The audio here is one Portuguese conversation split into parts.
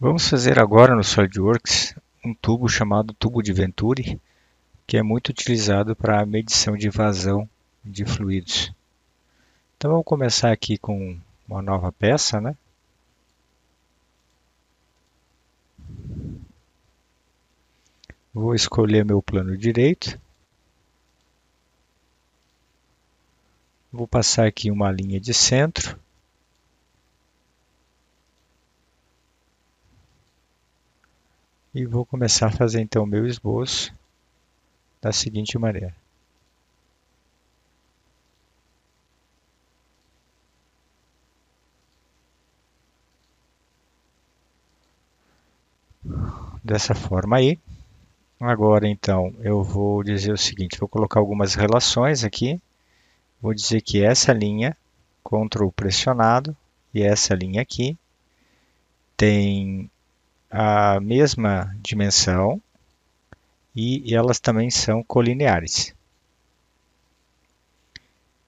Vamos fazer agora no SolidWorks um tubo chamado tubo de Venturi, que é muito utilizado para a medição de vazão de fluidos. Então vamos começar aqui com uma nova peça, né? Vou escolher meu plano direito. Vou passar aqui uma linha de centro. E vou começar a fazer então o meu esboço da seguinte maneira. Dessa forma aí. Agora então eu vou dizer o seguinte, vou colocar algumas relações aqui. Vou dizer que essa linha, Ctrl pressionado, e essa linha aqui, tem a mesma dimensão e elas também são colineares.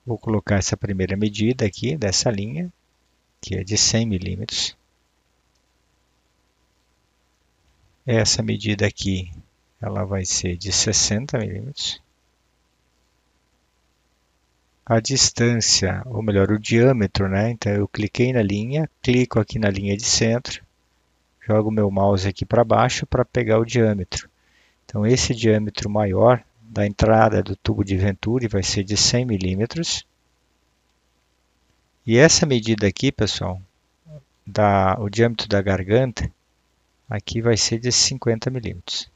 Vou colocar essa primeira medida aqui dessa linha, que é de 100 milímetros. Essa medida aqui, ela vai ser de 60 milímetros. A distância, ou melhor, o diâmetro, né? Então eu cliquei na linha, clico aqui na linha de centro, jogo meu mouse aqui para baixo para pegar o diâmetro. Então esse diâmetro maior da entrada do tubo de Venturi vai ser de 100 milímetros. E essa medida aqui, pessoal, o diâmetro da garganta, aqui vai ser de 50 milímetros.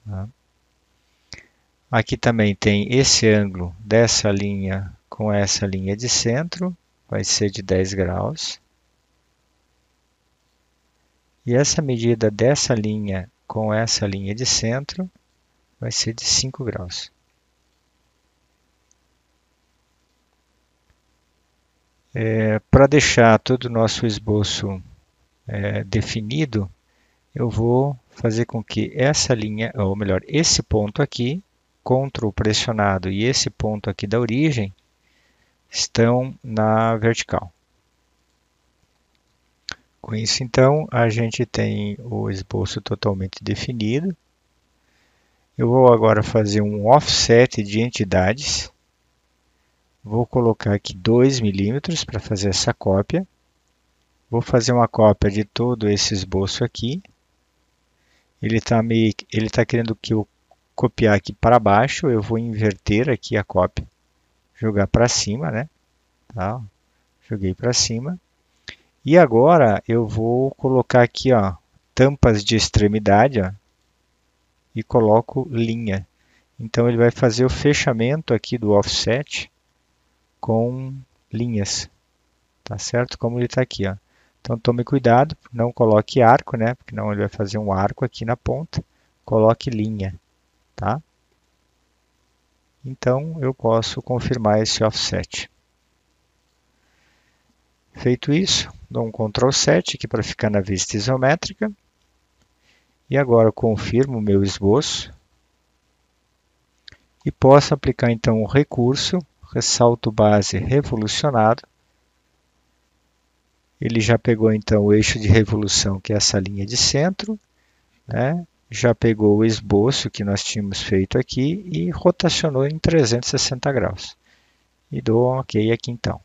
Tá? Aqui também tem esse ângulo dessa linha com essa linha de centro, vai ser de 10 graus. E essa medida dessa linha com essa linha de centro vai ser de 5 graus. Para deixar todo o nosso esboço definido, eu vou fazer com que essa linha, ou melhor, esse ponto aqui, Ctrl pressionado e esse ponto aqui da origem, estão na vertical. Com isso, então, a gente tem o esboço totalmente definido. Eu vou agora fazer um offset de entidades. Vou colocar aqui 2 milímetros para fazer essa cópia. Vou fazer uma cópia de todo esse esboço aqui. Ele está querendo que eu copiar aqui para baixo. Eu vou inverter aqui a cópia. Jogar para cima, né? Tá? Joguei para cima. E agora eu vou colocar aqui, ó, tampas de extremidade, ó, e coloco linha. Então ele vai fazer o fechamento aqui do offset com linhas, tá certo? Como ele está aqui, ó. Então tome cuidado, não coloque arco, né? Porque não ele vai fazer um arco aqui na ponta. Coloque linha, tá? Então eu posso confirmar esse offset. Feito isso, dou um Ctrl 7 aqui para ficar na vista isométrica. E agora eu confirmo o meu esboço. E posso aplicar então o recurso, ressalto base revolucionado. Ele já pegou então o eixo de revolução, que é essa linha de centro, né? Já pegou o esboço que nós tínhamos feito aqui e rotacionou em 360 graus. E dou um OK aqui então.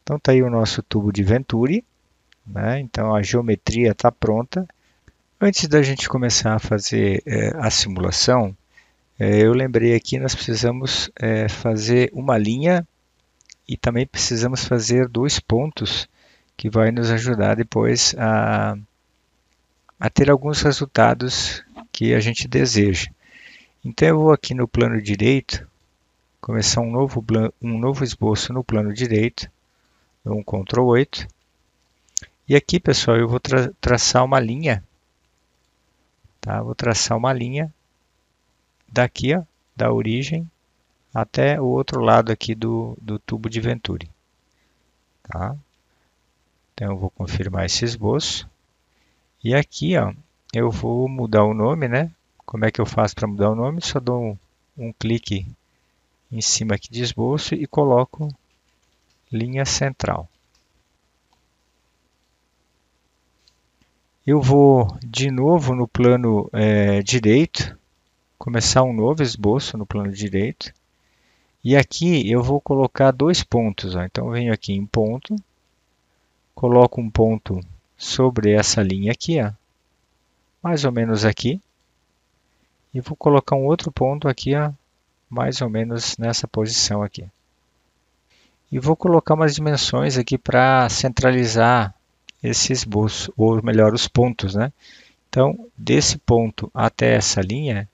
Então está aí o nosso tubo de Venturi, né? Então a geometria está pronta. Antes da gente começar a fazer a simulação, eu lembrei aqui, nós precisamos fazer uma linha e também precisamos fazer 2 pontos que vai nos ajudar depois a ter alguns resultados que a gente deseja. Então eu vou aqui no plano direito, começar um novo esboço no plano direito, dou um Ctrl 8. E aqui, pessoal, eu vou traçar uma linha, tá? Vou traçar uma linha daqui, ó, da origem até o outro lado aqui do tubo de Venturi. Tá? Então eu vou confirmar esse esboço. E aqui, ó, eu vou mudar o nome, né? Como é que eu faço para mudar o nome? Só dou um clique em cima aqui de esboço e coloco linha central. Eu vou de novo no plano direito, começar um novo esboço no plano direito. E aqui eu vou colocar dois pontos. Ó. Então eu venho aqui em ponto, coloco um ponto sobre essa linha aqui, ó, mais ou menos aqui. E vou colocar um outro ponto aqui, ó, mais ou menos nessa posição aqui. E vou colocar umas dimensões aqui para centralizar esse esboço, ou melhor, os pontos, né? Então, desse ponto até essa linha,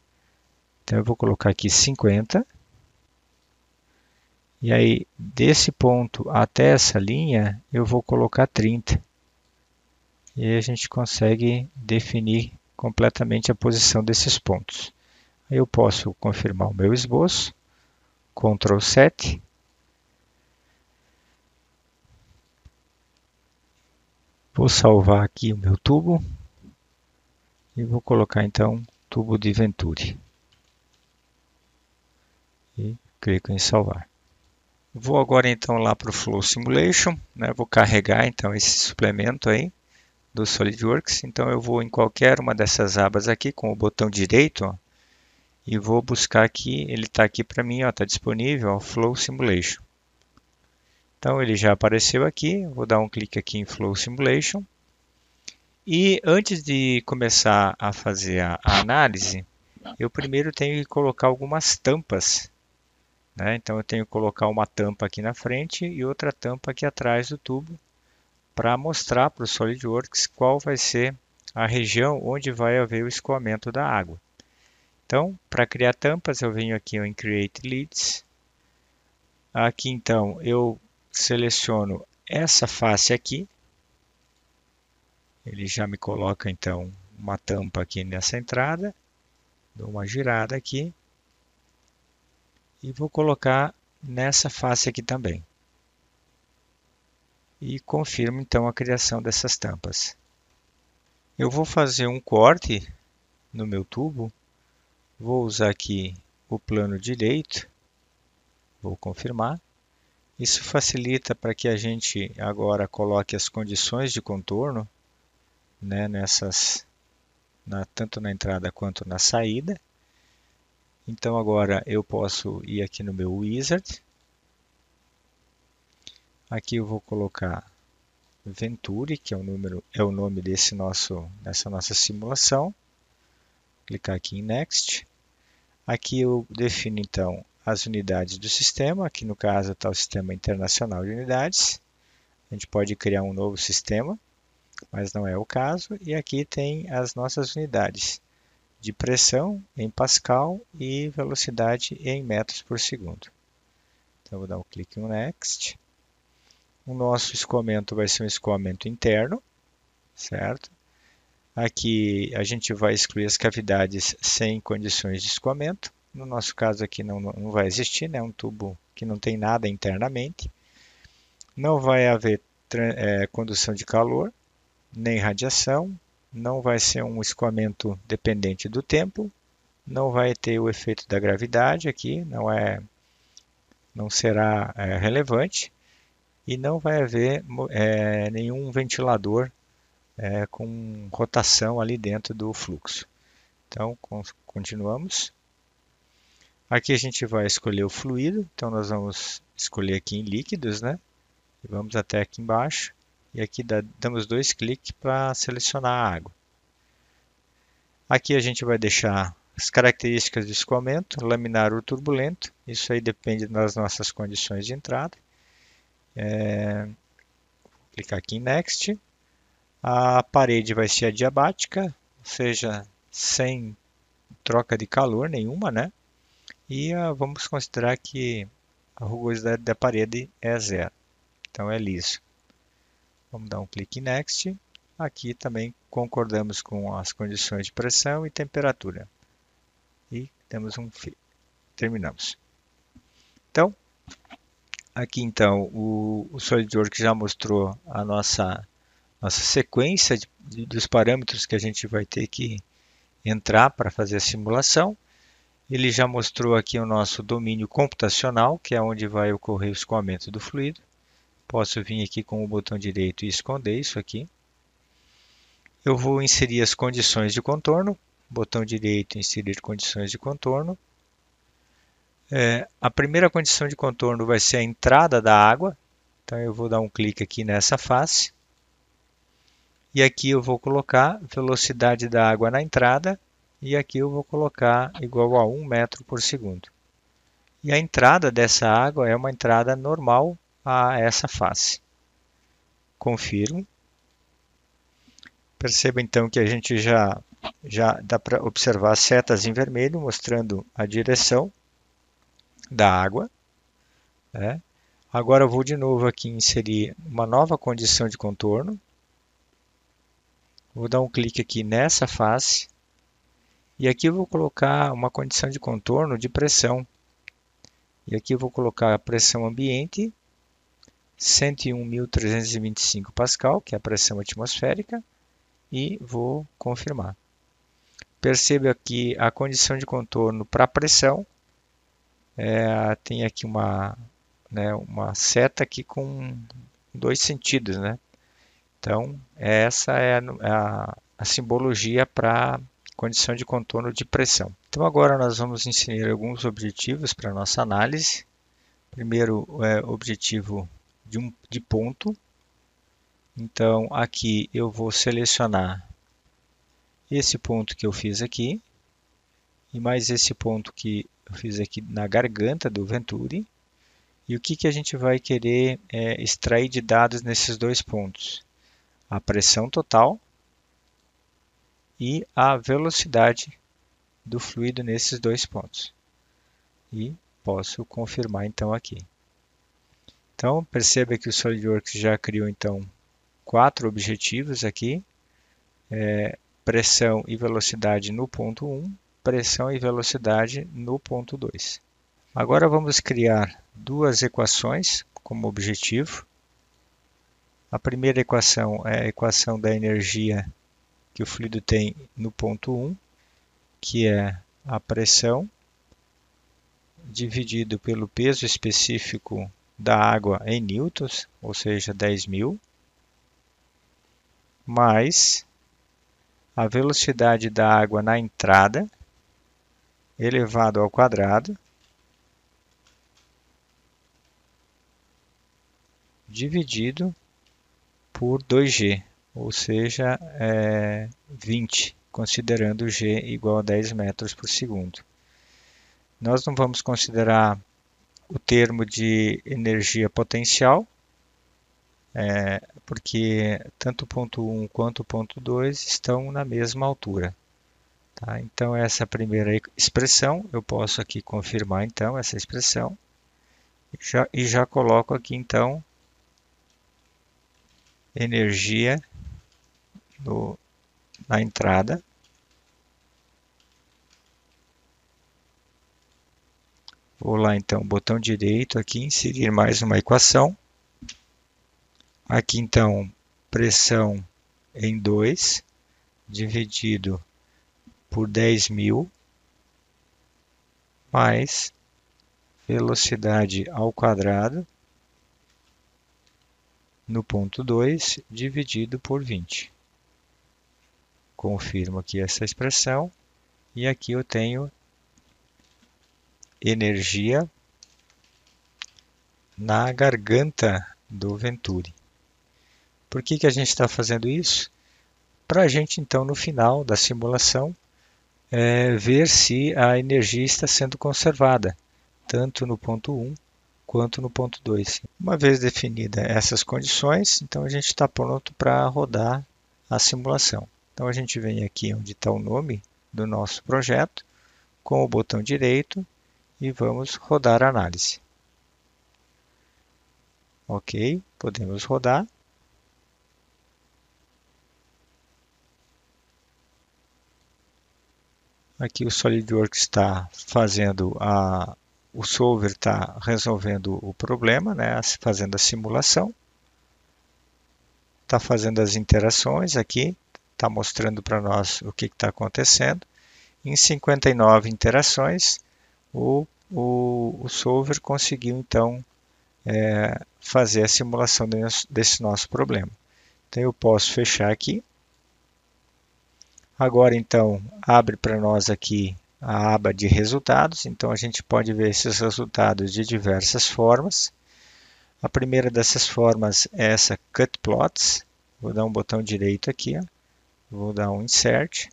então eu vou colocar aqui 50. E aí, desse ponto até essa linha, eu vou colocar 30. E aí a gente consegue definir completamente a posição desses pontos. Aí eu posso confirmar o meu esboço, Ctrl 7. Vou salvar aqui o meu tubo e vou colocar então tubo de Venturi. E clico em salvar. Vou agora então lá para o Flow Simulation, né? Vou carregar então esse suplemento aí do SolidWorks. Então eu vou em qualquer uma dessas abas aqui com o botão direito, ó, e vou buscar aqui, ele está aqui para mim, está disponível, ó, Flow Simulation. Então ele já apareceu aqui, vou dar um clique aqui em Flow Simulation. E antes de começar a fazer a análise, eu primeiro tenho que colocar algumas tampas, né? Então eu tenho que colocar uma tampa aqui na frente e outra tampa aqui atrás do tubo para mostrar para o SolidWorks qual vai ser a região onde vai haver o escoamento da água. Então, para criar tampas, eu venho aqui em Create Leads. Aqui então eu seleciono essa face aqui. Ele já me coloca então uma tampa aqui nessa entrada. Dou uma girada aqui. E vou colocar nessa face aqui também. E confirmo então a criação dessas tampas. Eu vou fazer um corte no meu tubo. Vou usar aqui o plano direito. Vou confirmar. Isso facilita para que a gente agora coloque as condições de contorno, né, tanto na entrada quanto na saída. Então agora eu posso ir aqui no meu Wizard. Aqui eu vou colocar Venturi, que é o nome dessa nossa simulação. Clicar aqui em Next. Aqui eu defino então as unidades do sistema. Aqui no caso está o Sistema Internacional de Unidades. A gente pode criar um novo sistema, mas não é o caso. E aqui tem as nossas unidades de pressão em Pascal e velocidade em metros por segundo. Então vou dar um clique em Next. O nosso escoamento vai ser um escoamento interno, certo? Aqui a gente vai excluir as cavidades sem condições de escoamento. No nosso caso aqui não vai existir, né? Um tubo que não tem nada internamente. Não vai haver condução de calor, nem radiação. Não vai ser um escoamento dependente do tempo. Não vai ter o efeito da gravidade aqui, não será relevante. E não vai haver nenhum ventilador com rotação ali dentro do fluxo. Então, continuamos. Aqui a gente vai escolher o fluido, então nós vamos escolher aqui em líquidos, né? E vamos até aqui embaixo. E aqui damos dois cliques para selecionar a água. Aqui a gente vai deixar as características do escoamento, laminar ou turbulento. Isso aí depende das nossas condições de entrada. Vou clicar aqui em Next. A parede vai ser adiabática, ou seja, sem troca de calor nenhuma, né? E vamos considerar que a rugosidade da parede é zero, então é liso. Vamos dar um clique em Next. Aqui também concordamos com as condições de pressão e temperatura. E temos terminamos. Então, aqui então o SolidWorks já mostrou a nossa sequência dos parâmetros que a gente vai ter que entrar para fazer a simulação. Ele já mostrou aqui o nosso domínio computacional, que é onde vai ocorrer o escoamento do fluido. Posso vir aqui com o botão direito e esconder isso aqui. Eu vou inserir as condições de contorno, botão direito, inserir condições de contorno. A primeira condição de contorno vai ser a entrada da água, então eu vou dar um clique aqui nessa face. E aqui eu vou colocar velocidade da água na entrada, e aqui eu vou colocar igual a 1 metro por segundo. E a entrada dessa água é uma entrada normal a essa face. Confirmo. Perceba então que a gente já dá para observar setas em vermelho mostrando a direção da água. Né? Agora eu vou de novo aqui inserir uma nova condição de contorno. Vou dar um clique aqui nessa face. E aqui eu vou colocar uma condição de contorno de pressão. E aqui eu vou colocar a pressão ambiente, 101.325 pascal, que é a pressão atmosférica, e vou confirmar. Perceba que a condição de contorno para pressão tem aqui uma seta aqui com dois sentidos, né? Então, essa é a simbologia para condição de contorno de pressão. Então, agora nós vamos inserir alguns objetivos para a nossa análise. Primeiro, objetivo de ponto. Então, aqui eu vou selecionar esse ponto que eu fiz aqui, e mais esse ponto que eu fiz aqui na garganta do Venturi. E o que a gente vai querer extrair de dados nesses dois pontos? A pressão total e a velocidade do fluido nesses dois pontos. E posso confirmar então aqui. Então, perceba que o SolidWorks já criou então 4 objetivos aqui. Pressão e velocidade no ponto 1, pressão e velocidade no ponto 2. Agora vamos criar duas equações como objetivo. A primeira equação é a equação da energia que o fluido tem no ponto 1, que é a pressão dividido pelo peso específico da água em newtons, ou seja, 10.000, mais a velocidade da água na entrada, elevado ao quadrado, dividido por 2G, ou seja, 20, considerando G igual a 10 metros por segundo. Nós não vamos considerar o termo de energia potencial, porque tanto o ponto 1 quanto o ponto 2 estão na mesma altura. Tá? Então, essa primeira expressão, eu posso aqui confirmar então essa expressão, e já coloco aqui então energia na entrada. Vou lá então, botão direito aqui, inserir mais uma equação. Aqui então, pressão em 2 dividido por 10.000 mais velocidade ao quadrado no ponto 2 dividido por 20. Confirmo aqui essa expressão e aqui eu tenho energia na garganta do Venturi. Por que a gente está fazendo isso? Para a gente então no final da simulação ver se a energia está sendo conservada, tanto no ponto 1 quanto no ponto 2. Uma vez definidas essas condições, então a gente está pronto para rodar a simulação. Então a gente vem aqui onde está o nome do nosso projeto, com o botão direito, e vamos rodar a análise. Ok, podemos rodar. Aqui o SolidWorks está fazendo o solver está resolvendo o problema, né, fazendo a simulação. Está fazendo as interações aqui, está mostrando para nós o que está acontecendo. Em 59 interações, o solver conseguiu então fazer a simulação desse nosso problema. Então eu posso fechar aqui. Agora, então, abre para nós aqui a aba de resultados. Então, a gente pode ver esses resultados de diversas formas. A primeira dessas formas é essa Cut Plots. Vou dar um botão direito aqui, ó. Vou dar um Insert.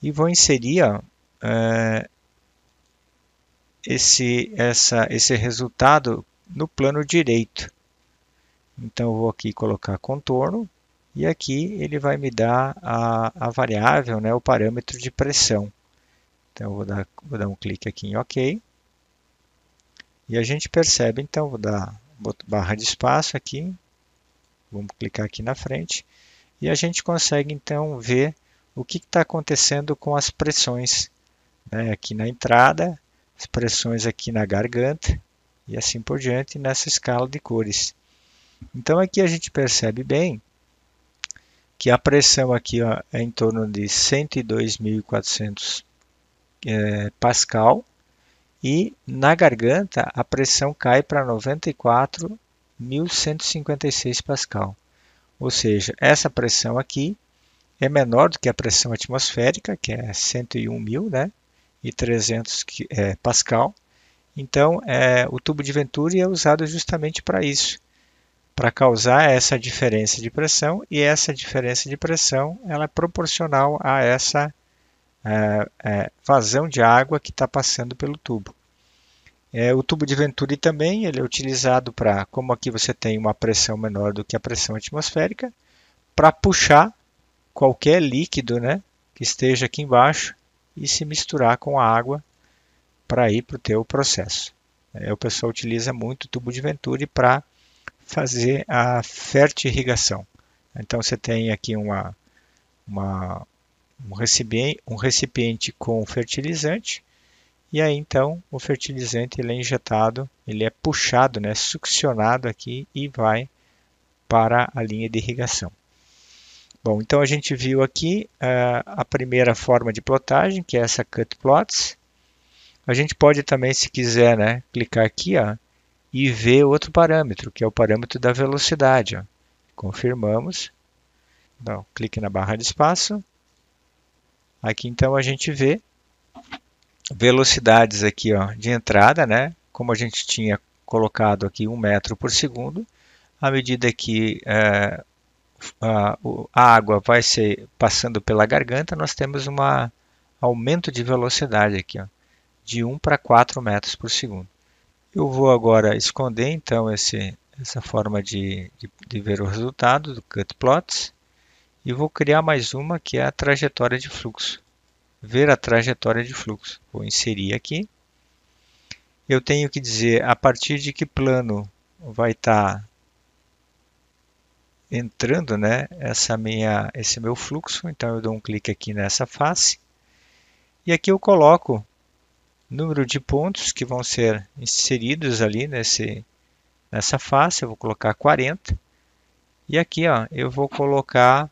E vou inserir ó, esse resultado no plano direito. Então, eu vou aqui colocar contorno. E aqui ele vai me dar a variável, né, o parâmetro de pressão. Então, eu vou dar um clique aqui em OK. E a gente percebe, então, vou dar barra de espaço aqui. Vamos clicar aqui na frente. E a gente consegue, então, ver o que está acontecendo com as pressões, né, aqui na entrada, as pressões aqui na garganta e assim por diante nessa escala de cores. Então, aqui a gente percebe bem que a pressão aqui ó, é em torno de 102.400 Pascal e na garganta a pressão cai para 94.156 Pascal. Ou seja, essa pressão aqui é menor do que a pressão atmosférica, que é 101.000, né, e 300 Pascal. Então, o tubo de Venturi é usado justamente para isso, para causar essa diferença de pressão, e essa diferença de pressão ela é proporcional a essa vazão de água que está passando pelo tubo. O tubo de Venturi também ele é utilizado para, como aqui você tem uma pressão menor do que a pressão atmosférica, para puxar qualquer líquido, né, que esteja aqui embaixo e se misturar com a água para ir para o teu processo. O pessoal utiliza muito o tubo de Venturi para fazer a fertirrigação. Então você tem aqui um recipiente com fertilizante e aí então o fertilizante ele é injetado, ele é puxado, né, succionado aqui e vai para a linha de irrigação. Bom, então a gente viu aqui a primeira forma de plotagem, que é essa Cut Plots. A gente pode também, se quiser, né, clicar aqui ó, e ver outro parâmetro, que é o parâmetro da velocidade. Ó. Confirmamos. Então, clique na barra de espaço. Aqui então a gente vê velocidades aqui ó, de entrada, né? Como a gente tinha colocado aqui 1 metro por segundo. À medida que a água vai ser passando pela garganta, nós temos um aumento de velocidade aqui, ó, de 1 para 4 metros por segundo. Eu vou agora esconder então essa forma de ver o resultado do Cut Plots e vou criar mais uma que é a trajetória de fluxo. Ver a trajetória de fluxo. Vou inserir aqui. Eu tenho que dizer a partir de que plano vai estar entrando, né, esse meu fluxo. Então eu dou um clique aqui nessa face e aqui eu coloco número de pontos que vão ser inseridos ali nessa face, eu vou colocar 40. E aqui ó, eu vou colocar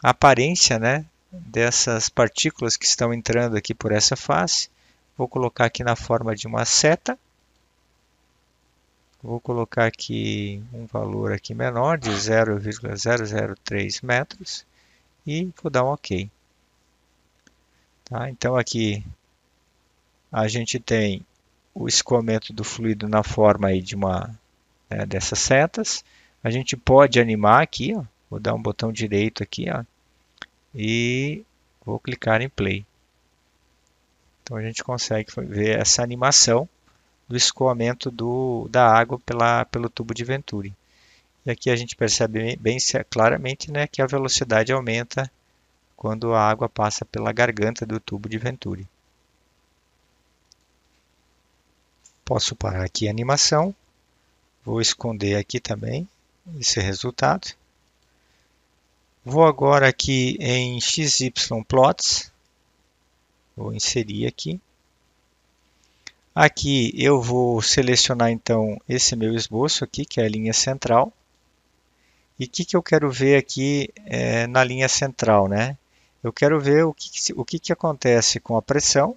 a aparência, né, dessas partículas que estão entrando aqui por essa face. Vou colocar aqui na forma de uma seta. Vou colocar aqui um valor aqui menor de 0,003 metros e vou dar um OK. Tá? Então aqui a gente tem o escoamento do fluido na forma aí de dessas setas. A gente pode animar aqui, ó. Vou dar um botão direito aqui, ó, e vou clicar em Play. Então a gente consegue ver essa animação do escoamento da água pelo tubo de Venturi. E aqui a gente percebe bem claramente, né, que a velocidade aumenta quando a água passa pela garganta do tubo de Venturi. Posso parar aqui a animação. Vou esconder aqui também esse resultado. Vou agora aqui em XY Plots. Vou inserir aqui. Aqui eu vou selecionar então esse meu esboço aqui, que é a linha central. E o que eu quero ver aqui na linha central, né? Eu quero ver o que acontece com a pressão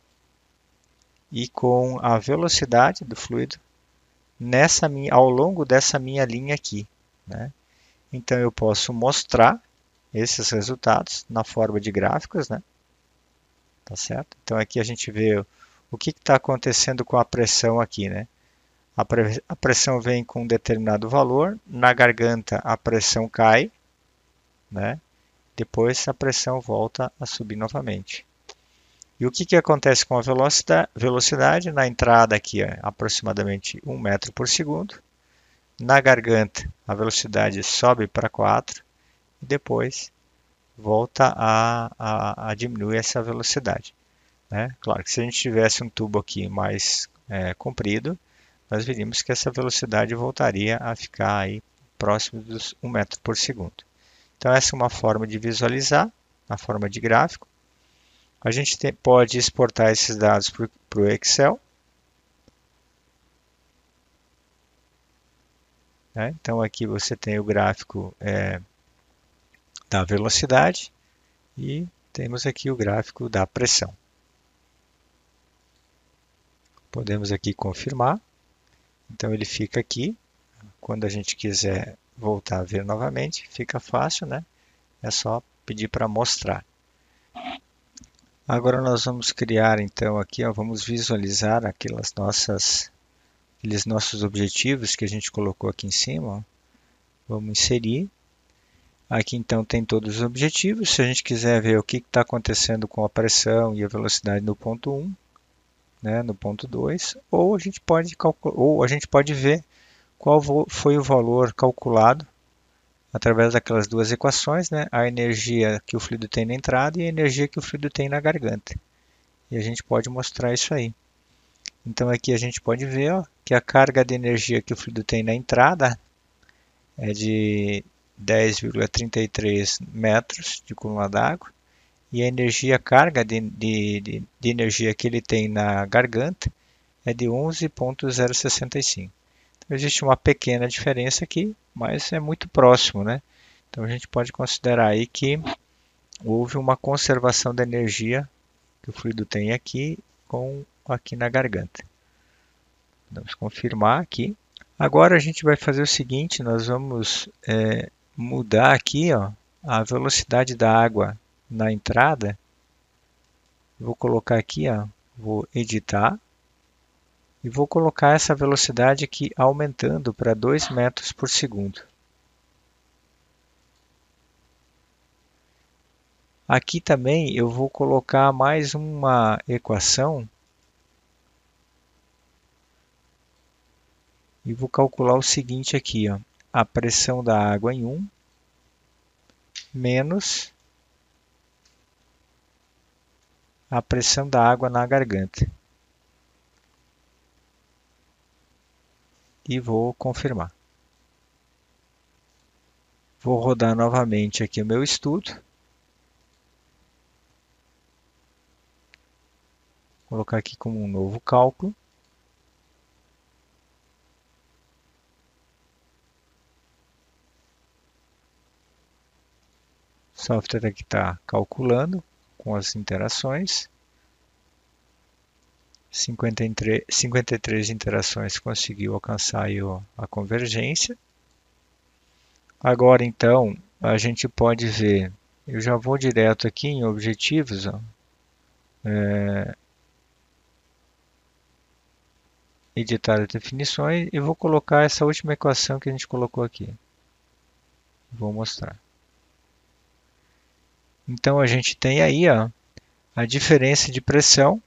e com a velocidade do fluido ao longo dessa minha linha aqui, né? Então eu posso mostrar esses resultados na forma de gráficos, né? Tá certo? Então aqui a gente vê o que está acontecendo com a pressão aqui, né? A pressão vem com um determinado valor, na garganta a pressão cai, né? Depois a pressão volta a subir novamente. E o que acontece com a velocidade? Na entrada aqui é aproximadamente 1 metro por segundo. Na garganta a velocidade sobe para 4 e depois volta a diminuir essa velocidade, né? Claro que se a gente tivesse um tubo aqui mais comprido, nós veríamos que essa velocidade voltaria a ficar aí próximo dos 1 metro por segundo. Então essa é uma forma de visualizar, na forma de gráfico. A gente pode exportar esses dados para o Excel. Né? Então aqui você tem o gráfico da velocidade e temos aqui o gráfico da pressão. Podemos aqui confirmar. Então ele fica aqui. Quando a gente quiser voltar a ver novamente, fica fácil, né? É só pedir para mostrar. Agora nós vamos criar então aqui, ó, vamos visualizar aqueles nossos objetivos que a gente colocou aqui em cima. Ó. Vamos inserir. Aqui então tem todos os objetivos. Se a gente quiser ver o que está acontecendo com a pressão e a velocidade no ponto 1, né, no ponto 2, ou a gente pode ver qual foi o valor calculado através daquelas duas equações, né? A energia que o fluido tem na entrada e a energia que o fluido tem na garganta. E a gente pode mostrar isso aí. Então aqui a gente pode ver ó, que a carga de energia que o fluido tem na entrada é de 10,33 metros de coluna d'água e a carga de energia que ele tem na garganta é de 11,065. Então, existe uma pequena diferença aqui, mas é muito próximo, né? Então a gente pode considerar aí que houve uma conservação da energia que o fluido tem aqui aqui na garganta. Vamos confirmar aqui. Agora a gente vai fazer o seguinte, nós vamos mudar aqui ó, a velocidade da água na entrada. Vou colocar aqui, ó, vou editar. E vou colocar essa velocidade aqui aumentando para 2 metros por segundo. Aqui também eu vou colocar mais uma equação e vou calcular o seguinte aqui, ó, a pressão da água em 1 menos a pressão da água na garganta. E vou confirmar. Vou rodar novamente aqui o meu estudo. Vou colocar aqui como um novo cálculo. O software aqui está calculando com as interações. 53 interações conseguiu alcançar aí a convergência. Agora então a gente pode ver, eu já vou direto aqui em objetivos, ó, editar as definições e vou colocar essa última equação que a gente colocou aqui. Vou mostrar. Então a gente tem aí ó, a diferença de pressão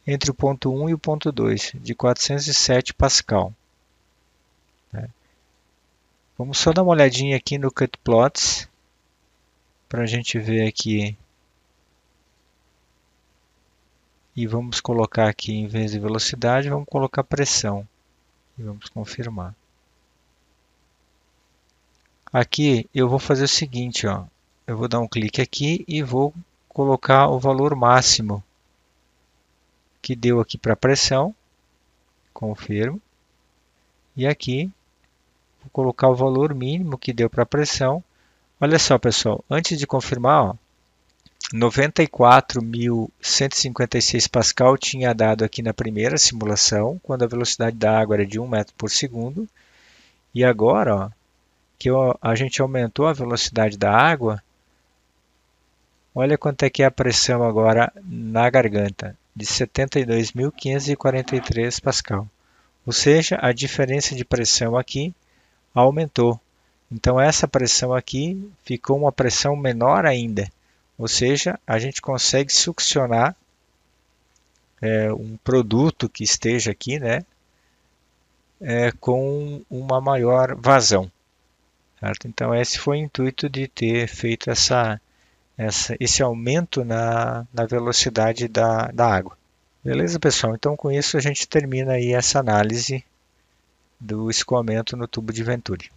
entre o ponto 1 e o ponto 2, de 407 Pascal. Vamos só dar uma olhadinha aqui no Cut Plots, para a gente ver aqui. E vamos colocar aqui, em vez de velocidade, vamos colocar pressão. E vamos confirmar. Aqui eu vou fazer o seguinte, ó. Eu vou dar um clique aqui e vou colocar o valor máximo que deu aqui para a pressão. Confirmo. E aqui vou colocar o valor mínimo que deu para a pressão. Olha só, pessoal, antes de confirmar, 94.156 Pascal tinha dado aqui na primeira simulação, quando a velocidade da água era de 1 metro por segundo. E agora, ó, que a gente aumentou a velocidade da água, Olha quanto é que é a pressão agora na garganta, de 72.543 pascal. Ou seja, a diferença de pressão aqui aumentou. Então essa pressão aqui ficou uma pressão menor ainda. Ou seja, a gente consegue succionar um produto que esteja aqui, né, com uma maior vazão. Certo? Então esse foi o intuito de ter feito esse aumento na velocidade da água. Beleza, pessoal? Então com isso a gente termina aí essa análise do escoamento no tubo de Venturi.